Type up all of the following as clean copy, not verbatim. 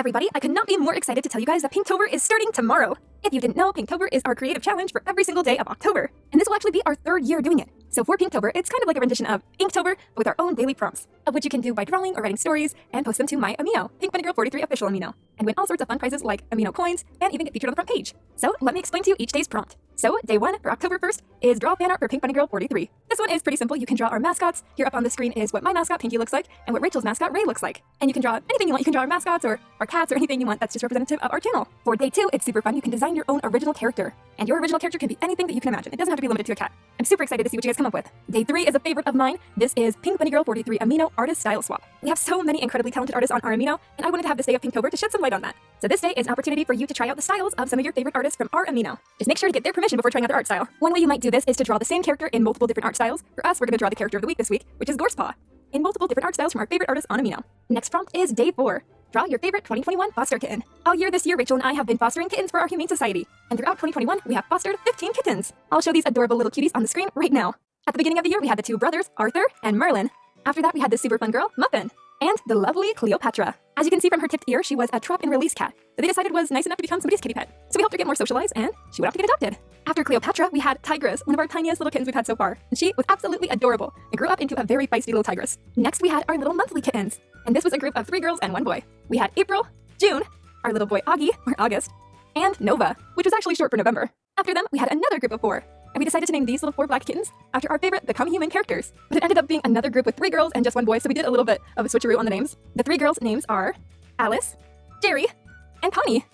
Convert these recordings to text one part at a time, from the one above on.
everybody, I could not be more excited to tell you guys that Pinktober is starting tomorrow. If you didn't know, Pinktober is our creative challenge for every single day of October, and this will actually be our 3rd year doing it. So for Pinktober, it's kind of like a rendition of Inktober, but with our own daily prompts, of which you can do by drawing or writing stories and post them to my Amino, Pink Bunny Girl 43 official Amino, and win all sorts of fun prizes like Amino coins, and even get featured on the front page. So let me explain to you each day's prompt. So day 1 for October 1st is draw fan art for Pink Bunny Girl 43. This one is pretty simple. You can draw our mascots. Here up on the screen is what my mascot Pinky looks like, and what Rachel's mascot Ray looks like. And you can draw anything you want. You can draw our mascots or our cats or anything you want that's just representative of our channel. For day 2, it's super fun. You can design your own original character. And your original character can be anything that you can imagine. It doesn't have to be limited to a cat. I'm super excited to see what you guys come up with. Day 3 is a favorite of mine. This is Pink Bunny Girl 43 Amino Artist Style Swap. We have so many incredibly talented artists on our Amino, and I wanted to have this day of Pinktober to shed some light on that. So this day is an opportunity for you to try out the styles of some of your favorite artists from our Amino. Just make sure to get their permission before trying out their art style. One way you might do this is to draw the same character in multiple different art styles. For us, we're going to draw the character of the week this week, which is Gorsepaw, in multiple different art styles from our favorite artists on Amino. Next prompt is day 4. Draw your favorite 2021 foster kitten. All year this year, Rachel and I have been fostering kittens for our Humane Society. And throughout 2021, we have fostered 15 kittens. I'll show these adorable little cuties on the screen right now. At the beginning of the year, we had the 2 brothers, Arthur and Merlin. After that, we had this super fun girl, Muffin, and the lovely Cleopatra. As you can see from her tipped ear, she was a trap and release cat that they decided was nice enough to become somebody's kitty pet. So we helped her get more socialized, and she went off to get adopted. After Cleopatra, we had Tigress, one of our tiniest little kittens we've had so far. And she was absolutely adorable and grew up into a very feisty little tigress. Next, we had our little monthly kittens. And this was a group of 3 girls and 1 boy. We had April, June, our little boy Augie, or August, and Nova, which was actually short for November. After them, we had another group of 4. And we decided to name these little 4 black kittens after our favorite Become Human characters. But it ended up being another group with 3 girls and just 1 boy, so we did a little bit of a switcheroo on the names. The 3 girls' names are Alice, Jerry, and Connie.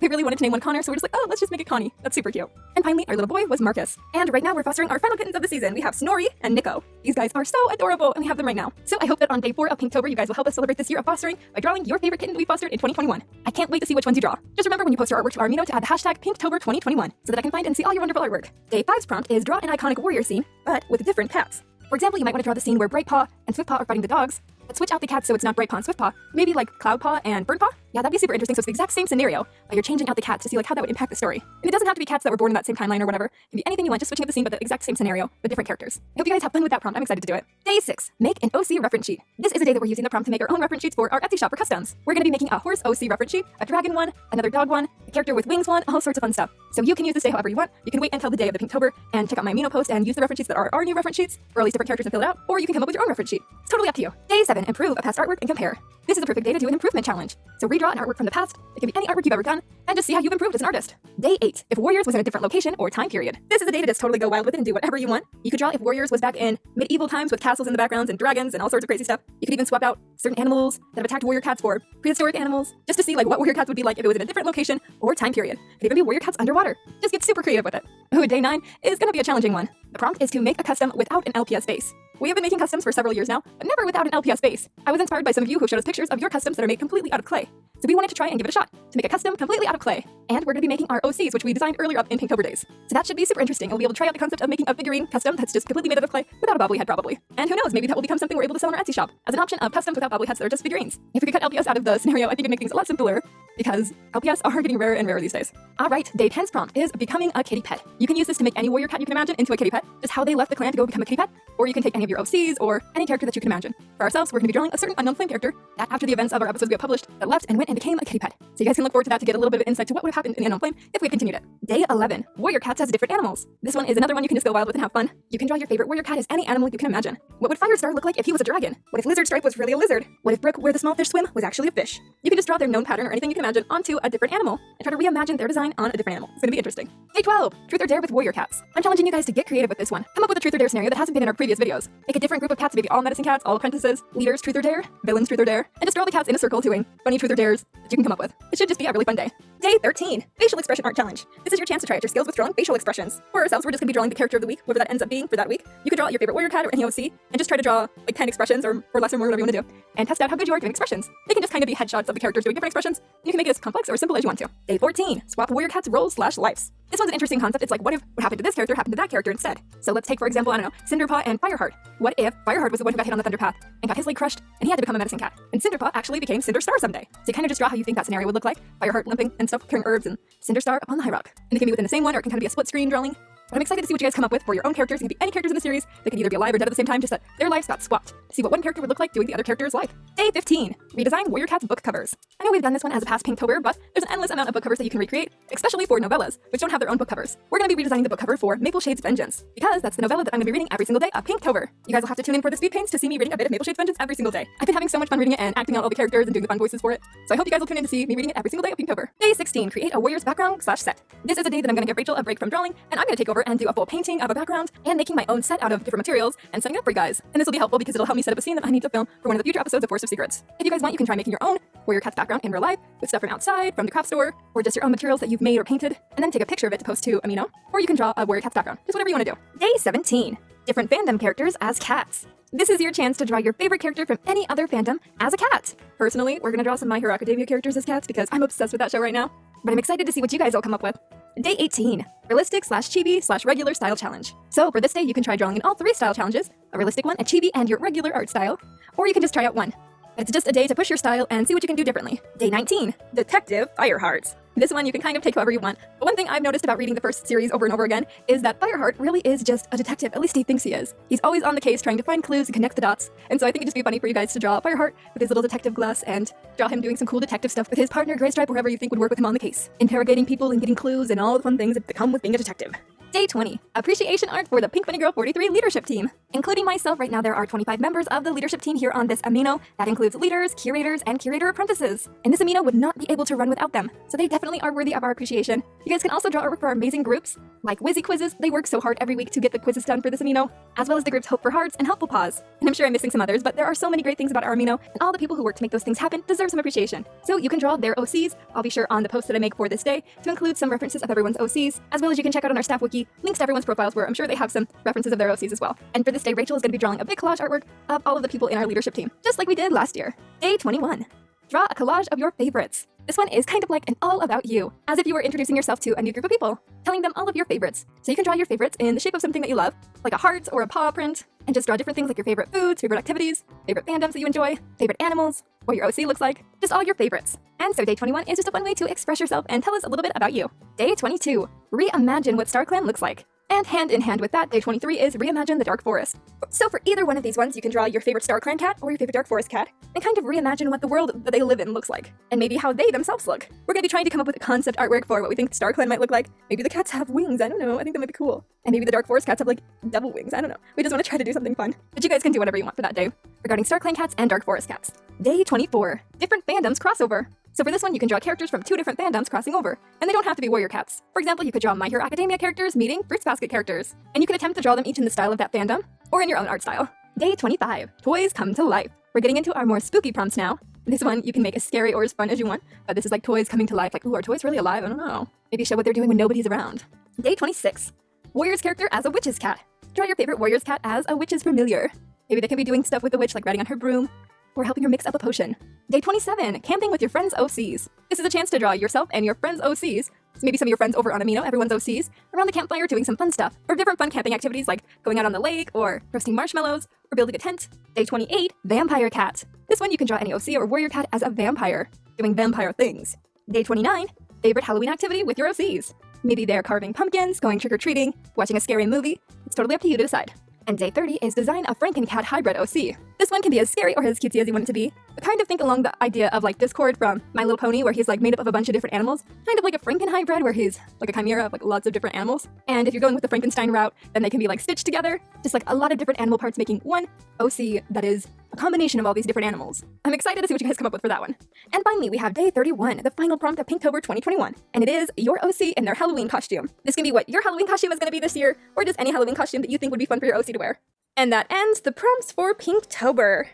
We really wanted to name one Connor, so we're just like, oh, let's just make it Connie. That's super cute. And finally, our little boy was Marcus. And right now, we're fostering our final kittens of the season. We have Snorri and Nico. These guys are so adorable, and we have them right now. So I hope that on day 4 of Pinktober, you guys will help us celebrate this year of fostering by drawing your favorite kitten that we fostered in 2021. I can't wait to see which ones you draw. Just remember when you post your artwork to our Amino to add the hashtag Pinktober2021 so that I can find and see all your wonderful artwork. Day 5's prompt is draw an iconic warrior scene, but with different cats. For example, you might want to draw the scene where Brightpaw and Swiftpaw are fighting the dogs, but switch out the cats so it's not Brightpaw and Swiftpaw, maybe like Cloudpaw and Birdpaw? Yeah, that'd be super interesting. So it's the exact same scenario, but you're changing out the cats to see like how that would impact the story. And it doesn't have to be cats that were born in that same timeline or whatever. It can be anything you want, just switching up the scene, but the exact same scenario with different characters. I hope you guys have fun with that prompt. I'm excited to do it. Day 6, make an OC reference sheet. This is a day that we're using the prompt to make our own reference sheets for our Etsy shop for customs. We're going to be making a horse OC reference sheet, a dragon one, another dog one, a character with wings one, all sorts of fun stuff. So you can use this day however you want. You can wait until the day of the Pinktober and check out my Amino post and use the reference sheets that are our new reference sheets for all these different characters and fill it out, or you can come up with your own reference sheet. It's totally up to you. Day 7, improve a past artwork and compare. This is a perfect day to do an improvement challenge. So redraw an artwork from the past. It can be any artwork you've ever done, and just see how you've improved as an artist. Day 8, if Warriors was in a different location or time period. This is a day to just totally go wild with it and do whatever you want. You could draw if Warriors was back in medieval times with castles in the backgrounds and dragons and all sorts of crazy stuff. You could even swap out certain animals that have attacked warrior cats for prehistoric animals, just to see like what warrior cats would be like if it was in a different location or time period. It could even be warrior cats underwater. Just get super creative with it. Ooh, day 9 is gonna be a challenging one. The prompt is to make a custom without an LPS base. We have been making customs for several years now, but never without an LPS base. I was inspired by some of you who showed us pictures of your customs that are made completely out of clay. So we wanted to try and give it a shot, to make a custom completely out of clay. And we're going to be making our OCs, which we designed earlier up in Pinktober days. So that should be super interesting. We'll be able to try out the concept of making a figurine custom that's just completely made out of clay without a bobbly head probably. And who knows, maybe that will become something we're able to sell on our Etsy shop as an option of customs without bobbly heads that are just figurines. If we could cut LPS out of the scenario, I think it'd make things a lot simpler because LPS are getting rarer and rarer these days. Alright, day 10's prompt is becoming a kitty pet. You can use this to make any warrior cat you can imagine into a kitty pet, just how they left the clan to go become a kitty pet, or you can take any of your OCs or any character that you can imagine. For ourselves, we're going to be drawing a certain unknown flame character that after the events of our episodes we have published that left and went and became a kitty pet. So you guys can look forward to that to get a little bit of insight to what would have happened in the unknown flame if we had continued it. Day 11, warrior cats as different animals. This one is another one you can just go wild with and have fun. You can draw your favorite warrior cat as any animal you can imagine. What would Firestar look like if he was a dragon? What if Lizard Stripe was really a lizard? What if Brook, where the small fish swim, was actually a fish? You can just draw their known pattern or anything you can imagine onto a different animal and try to reimagine their design on a different animal. It's going to be interesting. Day 12, truth or dare with warrior cats. I'm challenging you guys to get creative with this one. Come up with a truth or dare scenario that hasn't been in our previous videos. Make a different group of cats, maybe all medicine cats, all apprentices, leaders, truth or dare, villains, truth or dare, and just draw the cats in a circle doing funny truth or dares that you can come up with. It should just be a really fun day. Day 13, facial expression art challenge. This is your chance to try out your skills with drawing facial expressions. For ourselves, we're just gonna be drawing the character of the week, whatever that ends up being for that week. You could draw your favorite warrior cat or any OC, and just try to draw like 10 expressions or less or more, whatever you want to do, and test out how good you are doing expressions. They can just kind of be headshots of the characters doing different expressions. You can make it as complex or simple as you want to. Day 14, swap warrior cat's roles/lives. This one's an interesting concept. It's like, what if what happened to this character happened to that character instead? So let's take, for example, I don't know, Cinderpaw and Fireheart. What if Fireheart was the one who got hit on the Thunder Path and got his leg crushed, and he had to become a medicine cat, and Cinderpaw actually became Cinderstar someday? So you kind of just draw how you think that scenario would look like. Fireheart limping and stuff, carrying herbs, and Cinderstar up on the high rock. And it can be within the same one, or it can kind of be a split screen drawing. But I'm excited to see what you guys come up with for your own characters. It can be any characters in the series. They can either be alive or dead at the same time, just that their lives got swapped. See what one character would look like doing the other character's life. Day 15. Redesign Warrior Cat's book covers. I know we've done this one as a past Pinktober, but there's an endless amount of book covers that you can recreate, especially for novellas, which don't have their own book covers. We're going to be redesigning the book cover for Maple Shade's Vengeance, because that's the novella that I'm going to be reading every single day of Pinktober. You guys will have to tune in for the speed paints to see me reading a bit of Maple Shade's Vengeance every single day. I've been having so much fun reading it and acting out all the characters and doing the fun voices for it, so I hope you guys will tune in to see me reading it every single day of Pinktober. Day 16. Create a warrior's background/set. This is a day that I'm going to give Rachel a break from drawing, and I'm going to take over and do a full painting of a background and making my own set out of different materials and setting up for you guys. And this will be helpful because it'll help me set up a scene that I need to film for one of the future episodes of Force of Secrets. If you guys want, you can try making your own Warrior Cat's background in real life with stuff from outside, from the craft store, or just your own materials that you've made or painted, and then take a picture of it to post to Amino. Or you can draw a Warrior Cat's background, just whatever you want to do. Day 17. Different fandom characters as cats. This is your chance to draw your favorite character from any other fandom as a cat. Personally, we're gonna draw some My Hero Academia characters as cats because I'm obsessed with that show right now. But I'm excited to see what you guys all come up with. Day 18. Realistic/Chibi/regular style challenge. So for this day, you can try drawing in all 3 style challenges, a realistic one, a chibi, and your regular art style. Or you can just try out one. It's just a day to push your style and see what you can do differently. Day 19. Detective Fireheart. This one you can kind of take however you want. But one thing I've noticed about reading the first series over and over again is that Fireheart really is just a detective. At least he thinks he is. He's always on the case trying to find clues and connect the dots. And so I think it'd just be funny for you guys to draw Fireheart with his little detective glass and draw him doing some cool detective stuff with his partner Graystripe, wherever you think would work with him on the case. Interrogating people and getting clues and all the fun things that come with being a detective. Day 20. Appreciation art for the Pink Bunny Girl 43 leadership team. Including myself, right now there are 25 members of the leadership team here on this Amino. That includes leaders, curators, and curator apprentices. And this Amino would not be able to run without them. So they definitely are worthy of our appreciation. You guys can also draw artwork for our amazing groups, like Wizzy Quizzes. They work so hard every week to get the quizzes done for this Amino, as well as the groups Hope for Hearts and Helpful Paws. And I'm sure I'm missing some others, but there are so many great things about our Amino, and all the people who work to make those things happen deserve some appreciation. So you can draw their OCs. I'll be sure on the post that I make for this day to include some references of everyone's OCs, as well as you can check out on our staff wiki links to everyone's profiles where I'm sure they have some references of their OCs as well. And for this day, Rachel is going to be drawing a big collage artwork of all of the people in our leadership team, just like we did last year. Day 21. Draw a collage of your favorites. This one is kind of like an all about you, as if you were introducing yourself to a new group of people, telling them all of your favorites. So you can draw your favorites in the shape of something that you love, like a heart or a paw print, and just draw different things like your favorite foods, favorite activities, favorite fandoms that you enjoy, favorite animals, what your OC looks like, just all your favorites. And so day 21 is just a fun way to express yourself and tell us a little bit about you. Day 22. Reimagine what StarClan looks like. And hand in hand with that, day 23 is Reimagine the Dark Forest. So for either one of these ones, you can draw your favorite StarClan cat or your favorite Dark Forest cat, and kind of reimagine what the world that they live in looks like, and maybe how they themselves look. We're going to be trying to come up with a concept artwork for what we think StarClan might look like. Maybe the cats have wings, I don't know, I think that might be cool. And maybe the Dark Forest cats have like double wings, I don't know. We just want to try to do something fun. But you guys can do whatever you want for that day regarding StarClan cats and Dark Forest cats. Day 24. Different Fandoms crossover. So for this one, you can draw characters from 2 different fandoms crossing over, and they don't have to be warrior cats. For example, you could draw My Hero Academia characters meeting Fruits Basket characters, and you can attempt to draw them each in the style of that fandom, or in your own art style. Day 25. Toys come to life. We're getting into our more spooky prompts now. This one, you can make as scary or as fun as you want, but this is like toys coming to life. Like, ooh, are toys really alive? I don't know. Maybe show what they're doing when nobody's around. Day 26. Warrior's character as a witch's cat. Draw your favorite warrior's cat as a witch's familiar. Maybe they can be doing stuff with the witch, like riding on her broom, or helping her mix up a potion. Day 27, camping with your friends' OCs. This is a chance to draw yourself and your friends' OCs, so maybe some of your friends over on Amino, everyone's OCs, around the campfire doing some fun stuff, or different fun camping activities like going out on the lake, or roasting marshmallows, or building a tent. Day 28, vampire cat. This one you can draw any OC or warrior cat as a vampire, doing vampire things. Day 29, favorite Halloween activity with your OCs. Maybe they're carving pumpkins, going trick-or-treating, watching a scary movie. It's totally up to you to decide. And day 30 is design a Frankincat hybrid OC. This one can be as scary or as cutesy as you want it to be, but kind of think along the idea of like Discord from My Little Pony, where he's like made up of a bunch of different animals, kind of like a Franken hybrid where he's like a chimera of like lots of different animals. And if you're going with the Frankenstein route, then they can be like stitched together, just like a lot of different animal parts making one OC that is a combination of all these different animals. I'm excited to see what you guys come up with for that one. And finally, we have day 31, the final prompt of Pinktober 2021, and it is your OC in their Halloween costume. This can be what your Halloween costume is going to be this year, or just any Halloween costume that you think would be fun for your OC to wear. And that ends the prompts for Pinktober.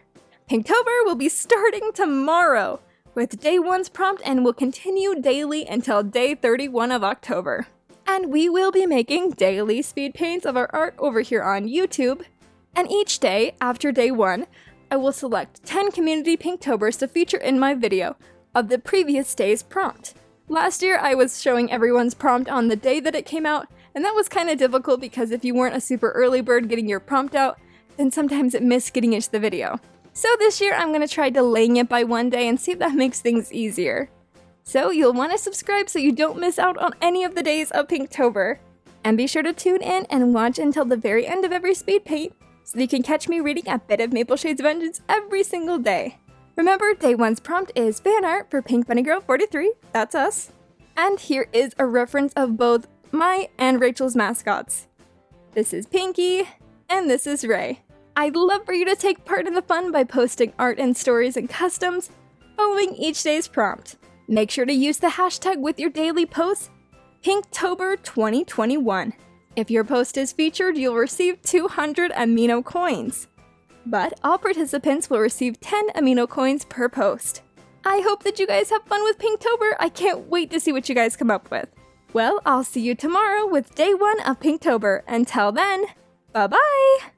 Pinktober will be starting tomorrow with day 1's prompt and will continue daily until day 31 of October. And we will be making daily speed paints of our art over here on YouTube. And each day after day 1, I will select 10 community Pinktobers to feature in my video of the previous day's prompt. Last year I was showing everyone's prompt on the day that it came out, and that was kind of difficult because if you weren't a super early bird getting your prompt out, then sometimes it missed getting into the video. So this year I'm going to try delaying it by one day and see if that makes things easier. So you'll want to subscribe so you don't miss out on any of the days of Pinktober. And be sure to tune in and watch until the very end of every speed paint, so that you can catch me reading a bit of Maple Shade's Vengeance every single day. Remember, day 1's prompt is fan art for Pink Bunny Girl 43, that's us. And here is a reference of both my and Rachel's mascots. This is Pinky, and this is Ray. I'd love for you to take part in the fun by posting art and stories and customs following each day's prompt. Make sure to use the hashtag with your daily posts, Pinktober 2021. If your post is featured, you'll receive 200 Amino coins. But all participants will receive 10 Amino coins per post. I hope that you guys have fun with Pinktober. I can't wait to see what you guys come up with. Well, I'll see you tomorrow with day 1 of Pinktober. Until then, bye-bye!